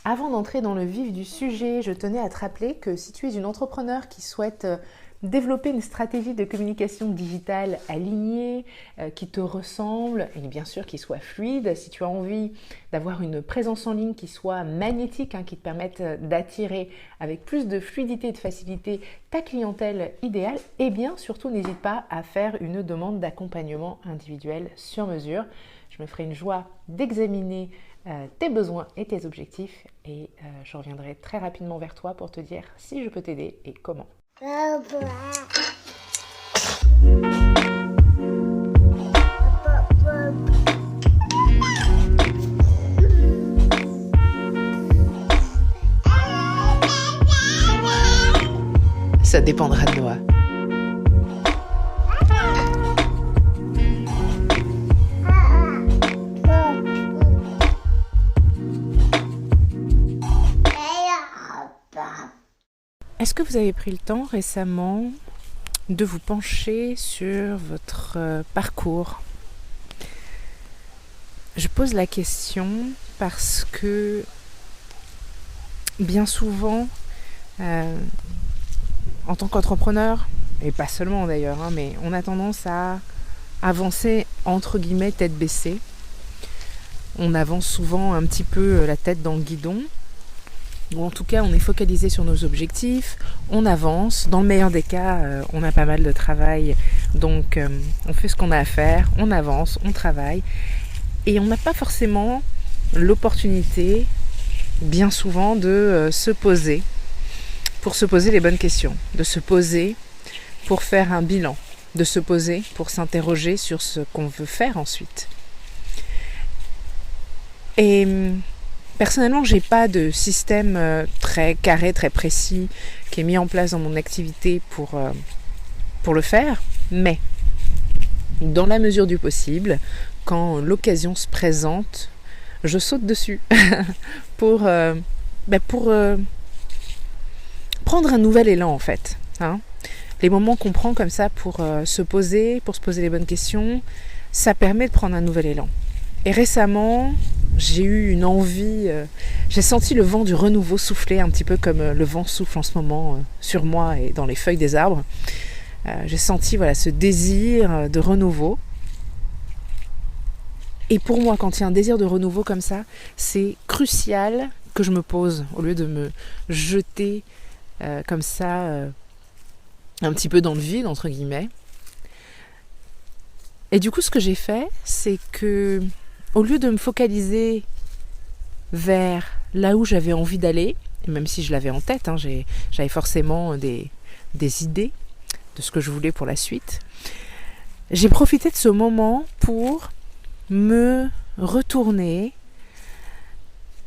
Avant d'entrer dans le vif du sujet, je tenais à te rappeler que si tu es une entrepreneur qui souhaite développer une stratégie de communication digitale alignée, qui te ressemble et bien sûr qui soit fluide, si tu as envie d'avoir une présence en ligne qui soit magnétique, qui te permette d'attirer avec plus de fluidité et de facilité ta clientèle idéale, et bien surtout n'hésite pas à faire une demande d'accompagnement individuel sur mesure. Je me ferai une joie d'examiner tes besoins et tes objectifs et je reviendrai très rapidement vers toi pour te dire si je peux t'aider et comment. Ça dépendra de Noah. Est-ce que vous avez pris le temps récemment de vous pencher sur votre parcours ? Je pose la question parce que bien souvent, en tant qu'entrepreneur, et pas seulement d'ailleurs, mais on a tendance à avancer entre guillemets tête baissée. On avance souvent un petit peu la tête dans le guidon. Ou en tout cas, on est focalisé sur nos objectifs, on avance. Dans le meilleur des cas, on a pas mal de travail, donc on fait ce qu'on a à faire, on avance, on travaille. Et on n'a pas forcément l'opportunité, bien souvent, de se poser, pour se poser les bonnes questions, de se poser pour faire un bilan, de se poser pour s'interroger sur ce qu'on veut faire ensuite. Et personnellement, j'ai pas de système très carré, très précis qui est mis en place dans mon activité pour le faire, mais dans la mesure du possible, quand l'occasion se présente, je saute dessus pour prendre un nouvel élan en fait. Les moments qu'on prend comme ça pour se poser les bonnes questions, ça permet de prendre un nouvel élan. Et récemment, j'ai eu une envie, j'ai senti le vent du renouveau souffler, un petit peu comme le vent souffle en ce moment sur moi et dans les feuilles des arbres. J'ai senti ce désir de renouveau. Et pour moi, quand il y a un désir de renouveau comme ça, c'est crucial que je me pose, au lieu de me jeter comme ça, un petit peu dans le vide, entre guillemets. Et du coup, ce que j'ai fait, c'est que au lieu de me focaliser vers là où j'avais envie d'aller, et même si je l'avais en tête, j'avais forcément des idées de ce que je voulais pour la suite, j'ai profité de ce moment pour me retourner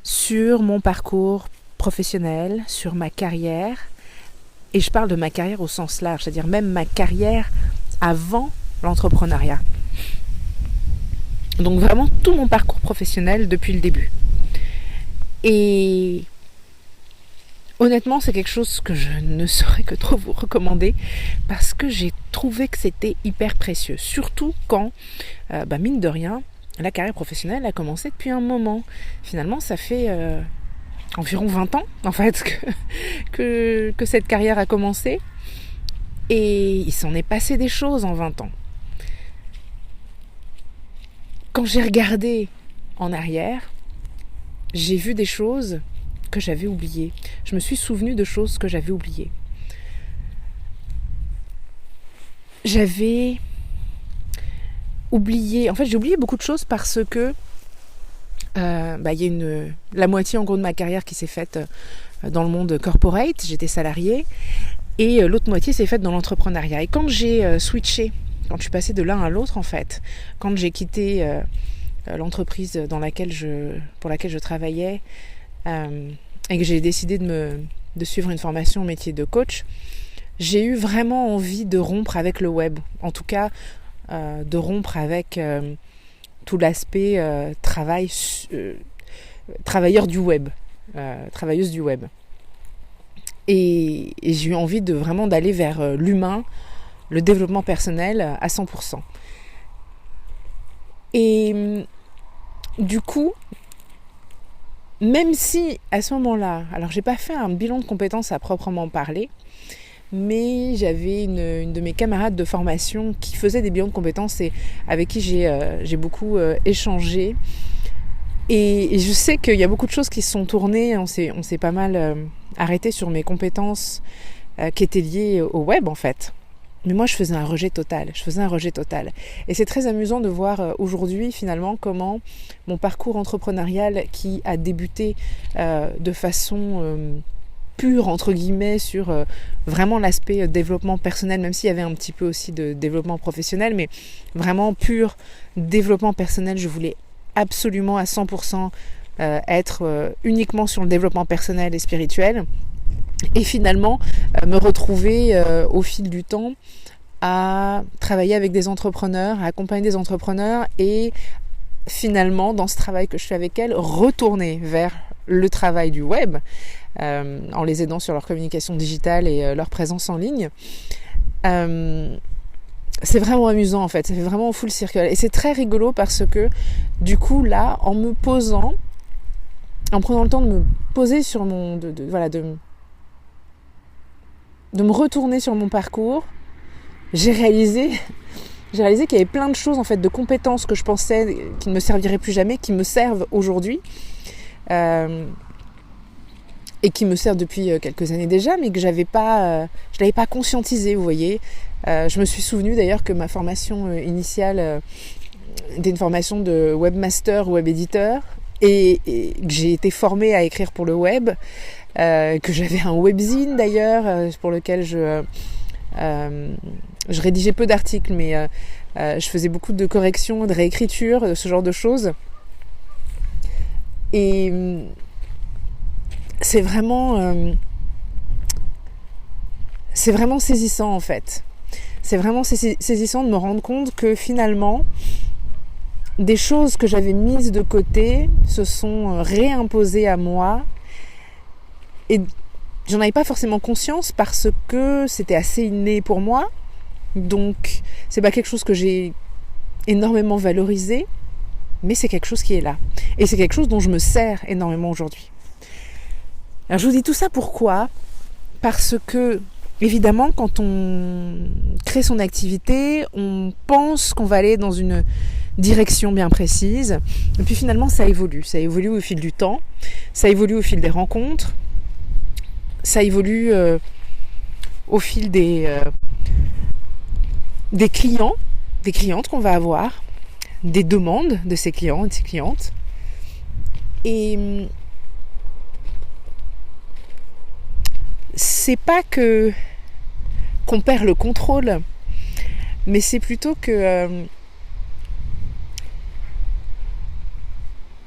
sur mon parcours professionnel, sur ma carrière, et je parle de ma carrière au sens large, c'est-à-dire même ma carrière avant l'entrepreneuriat. Donc vraiment tout mon parcours professionnel depuis le début. Et honnêtement, c'est quelque chose que je ne saurais que trop vous recommander parce que j'ai trouvé que c'était hyper précieux. Surtout quand, mine de rien, la carrière professionnelle a commencé depuis un moment. Finalement, ça fait environ 20 ans en fait que cette carrière a commencé. Et il s'en est passé des choses en 20 ans. Quand j'ai regardé en arrière, j'ai vu des choses que j'avais oubliées. Je me suis souvenue de choses que j'avais oubliées. J'avais oublié... En fait, j'ai oublié beaucoup de choses parce que y a la moitié en gros de ma carrière qui s'est faite dans le monde corporate. J'étais salariée. Et l'autre moitié s'est faite dans l'entrepreneuriat. Et quand j'ai switché, quand je suis passée de l'un à l'autre en fait, quand j'ai quitté l'entreprise pour laquelle je travaillais et que j'ai décidé de suivre une formation au métier de coach, j'ai eu vraiment envie de rompre avec le web. En tout cas, de rompre avec tout l'aspect travailleur du web, travailleuse du web. Et j'ai eu envie d'aller vers l'humain, le développement personnel à 100%. Et du coup, même si à ce moment-là, alors j'ai pas fait un bilan de compétences à proprement parler, mais j'avais une de mes camarades de formation qui faisait des bilans de compétences et avec qui j'ai beaucoup échangé. Et je sais qu'il y a beaucoup de choses qui se sont tournées, on s'est pas mal arrêté sur mes compétences qui étaient liées au web en fait. Mais moi je faisais un rejet total, Et c'est très amusant de voir aujourd'hui finalement comment mon parcours entrepreneurial qui a débuté de façon pure entre guillemets sur vraiment l'aspect développement personnel, même s'il y avait un petit peu aussi de développement professionnel, mais vraiment pur développement personnel. Je voulais absolument à 100% être uniquement sur le développement personnel et spirituel. Et finalement, me retrouver au fil du temps à travailler avec des entrepreneurs, à accompagner des entrepreneurs et finalement, dans ce travail que je fais avec elles, retourner vers le travail du web en les aidant sur leur communication digitale et leur présence en ligne. C'est vraiment amusant en fait, ça fait vraiment full circle. Et c'est très rigolo parce que du coup là, en me posant, en prenant le temps de me poser sur de me retourner sur mon parcours, j'ai réalisé qu'il y avait plein de choses en fait, de compétences que je pensais qui ne me serviraient plus jamais, qui me servent aujourd'hui et qui me servent depuis quelques années déjà, mais que je l'avais pas conscientisé, vous voyez. Je me suis souvenu d'ailleurs que ma formation initiale était une formation de webmaster, web éditeur, et que j'ai été formée à écrire pour le web. Que j'avais un webzine d'ailleurs pour lequel je rédigeais peu d'articles, mais je faisais beaucoup de corrections, de réécriture, ce genre de choses. Et c'est vraiment saisissant en fait. C'est vraiment saisissant de me rendre compte que finalement des choses que j'avais mises de côté se sont réimposées à moi. Et j'en avais pas forcément conscience parce que c'était assez inné pour moi. Donc, c'est pas quelque chose que j'ai énormément valorisé, mais c'est quelque chose qui est là. Et c'est quelque chose dont je me sers énormément aujourd'hui. Alors, je vous dis tout ça pourquoi ? Parce que, évidemment, quand on crée son activité, on pense qu'on va aller dans une direction bien précise. Et puis finalement, ça évolue. Ça évolue au fil du temps. Ça évolue au fil des rencontres. Ça évolue au fil des clients, des clientes qu'on va avoir, des demandes de ces clients et de ces clientes. Et c'est pas qu'on perd le contrôle, mais c'est plutôt que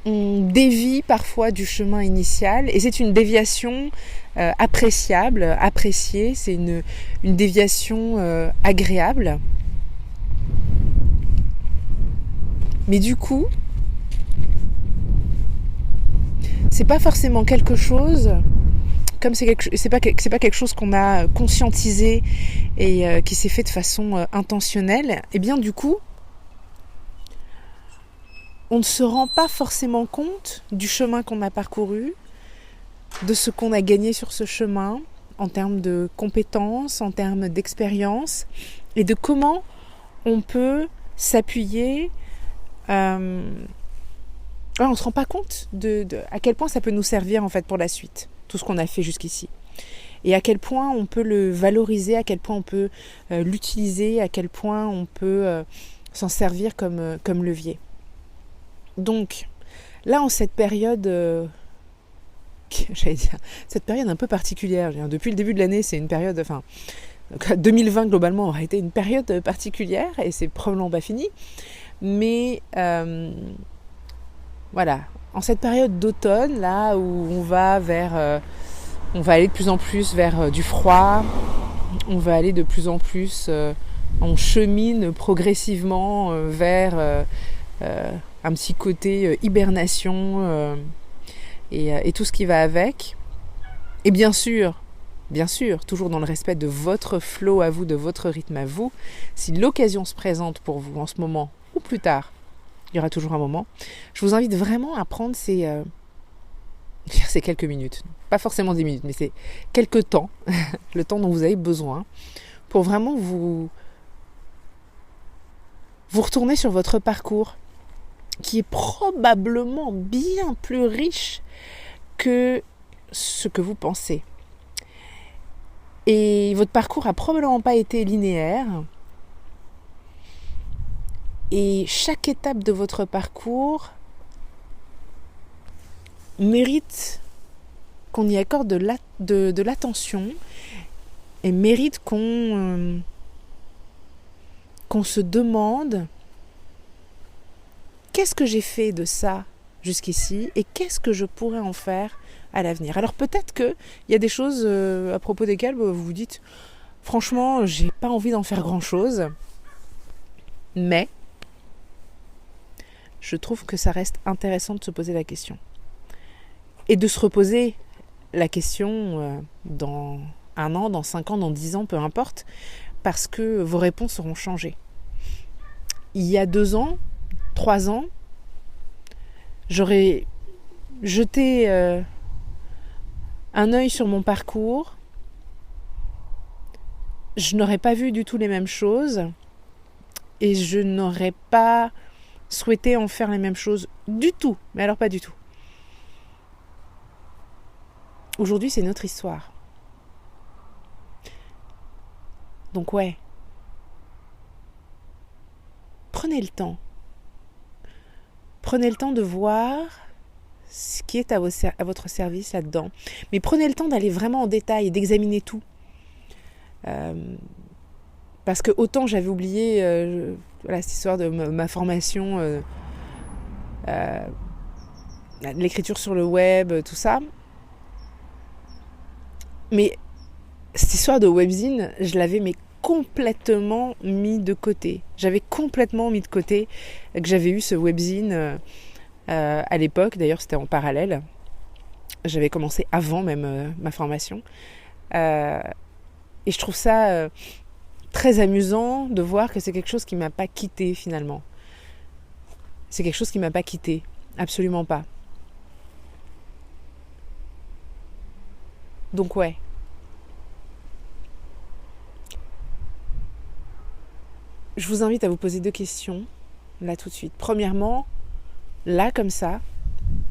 on dévie parfois du chemin initial, et c'est une déviation appréciable, appréciée, c'est une déviation agréable. Mais du coup, c'est pas forcément quelque chose, comme c'est pas quelque chose qu'on a conscientisé et qui s'est fait de façon intentionnelle, et bien du coup, on ne se rend pas forcément compte du chemin qu'on a parcouru, de ce qu'on a gagné sur ce chemin, en termes de compétences, en termes d'expérience, et de comment on peut s'appuyer. On ne se rend pas compte de à quel point ça peut nous servir en fait pour la suite, tout ce qu'on a fait jusqu'ici. Et à quel point on peut le valoriser, à quel point on peut l'utiliser, à quel point on peut s'en servir comme levier. Donc, là, en cette période, cette période un peu particulière, depuis le début de l'année, c'est une période, 2020 globalement aura été une période particulière et c'est probablement pas fini. Mais voilà, en cette période d'automne, là où on va aller de plus en plus vers du froid, on va aller de plus en plus, on chemine progressivement vers un petit côté hibernation et tout ce qui va avec. Et bien sûr, toujours dans le respect de votre flow à vous, de votre rythme à vous, si l'occasion se présente pour vous en ce moment ou plus tard, il y aura toujours un moment, je vous invite vraiment à prendre ces C'est quelques minutes, pas forcément 10 minutes, mais c'est quelques temps, le temps dont vous avez besoin pour vraiment vous retourner sur votre parcours qui est probablement bien plus riche que ce que vous pensez. Et votre parcours a probablement pas été linéaire. Et chaque étape de votre parcours mérite qu'on y accorde de l'attention et mérite qu'on se demande qu'est-ce que j'ai fait de ça jusqu'ici et qu'est-ce que je pourrais en faire à l'avenir. Alors peut-être qu'il y a des choses à propos desquelles vous vous dites franchement j'ai pas envie d'en faire grand chose, mais je trouve que ça reste intéressant de se poser la question. Et de se reposer la question dans 1 an, dans 5 ans, dans 10 ans, peu importe, parce que vos réponses auront changé. Il y a 2 ans, 3 ans, j'aurais jeté un œil sur mon parcours, je n'aurais pas vu du tout les mêmes choses et je n'aurais pas souhaité en faire les mêmes choses du tout, mais alors pas du tout. Aujourd'hui, c'est notre histoire. Donc ouais, prenez le temps. Prenez le temps de voir ce qui est à votre service là-dedans. Mais prenez le temps d'aller vraiment en détail et d'examiner tout. Parce que autant j'avais oublié cette histoire de ma formation, l'écriture sur le web, tout ça. Mais cette histoire de webzine, je l'avais complètement mis de côté. J'avais complètement mis de côté que j'avais eu ce webzine à l'époque. D'ailleurs, c'était en parallèle. J'avais commencé avant même ma formation. Et je trouve ça très amusant de voir que c'est quelque chose qui ne m'a pas quitté finalement. C'est quelque chose qui ne m'a pas quitté. Absolument pas. Donc ouais. Je vous invite à vous poser 2 questions, là tout de suite. Premièrement, là comme ça,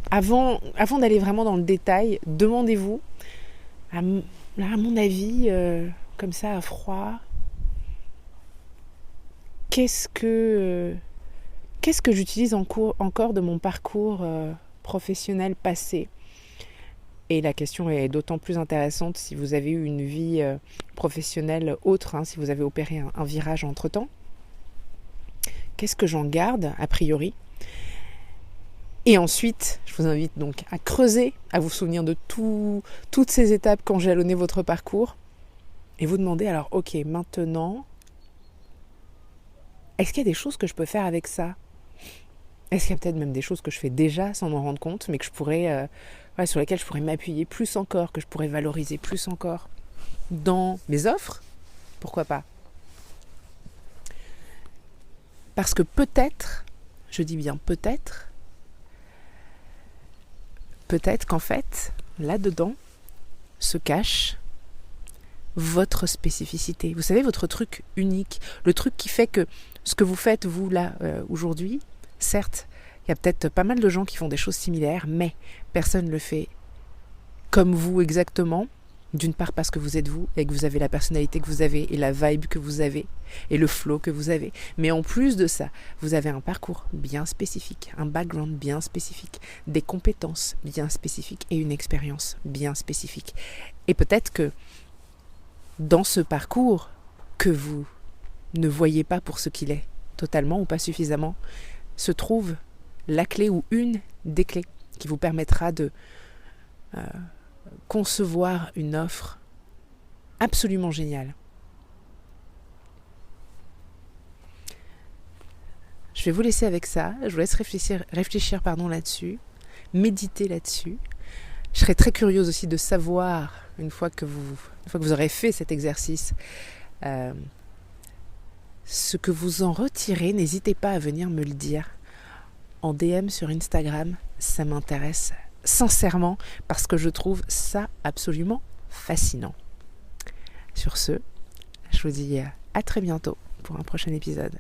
avant d'aller vraiment dans le détail, demandez-vous, à mon avis, comme ça à froid, qu'est-ce que j'utilise encore de mon parcours professionnel passé ? Et la question est d'autant plus intéressante si vous avez eu une vie professionnelle autre, si vous avez opéré un virage entre-temps. Qu'est-ce que j'en garde, a priori ? Et ensuite, je vous invite donc à creuser, à vous souvenir de toutes ces étapes quand jalonnez votre parcours. Et vous demandez alors, ok, maintenant, est-ce qu'il y a des choses que je peux faire avec ça ? Est-ce qu'il y a peut-être même des choses que je fais déjà sans m'en rendre compte, mais que je pourrais, sur lesquelles je pourrais m'appuyer plus encore, que je pourrais valoriser plus encore dans mes offres ? Pourquoi pas ? Parce que peut-être, je dis bien peut-être qu'en fait, là-dedans, se cache votre spécificité. Vous savez, votre truc unique, le truc qui fait que ce que vous faites, vous, là, aujourd'hui, certes, il y a peut-être pas mal de gens qui font des choses similaires, mais personne ne le fait comme vous exactement. D'une part parce que vous êtes vous et que vous avez la personnalité que vous avez et la vibe que vous avez et le flow que vous avez. Mais en plus de ça, vous avez un parcours bien spécifique, un background bien spécifique, des compétences bien spécifiques et une expérience bien spécifique. Et peut-être que dans ce parcours que vous ne voyez pas pour ce qu'il est, totalement ou pas suffisamment, se trouve la clé ou une des clés qui vous permettra de concevoir une offre absolument géniale. Je vais vous laisser avec ça. Je vous laisse réfléchir là-dessus, méditer là-dessus. Je serais très curieuse aussi de savoir, une fois que vous aurez fait cet exercice, ce que vous en retirez. N'hésitez pas à venir me le dire en DM sur Instagram. Ça m'intéresse sincèrement parce que je trouve ça absolument fascinant. Sur ce, je vous dis à très bientôt pour un prochain épisode.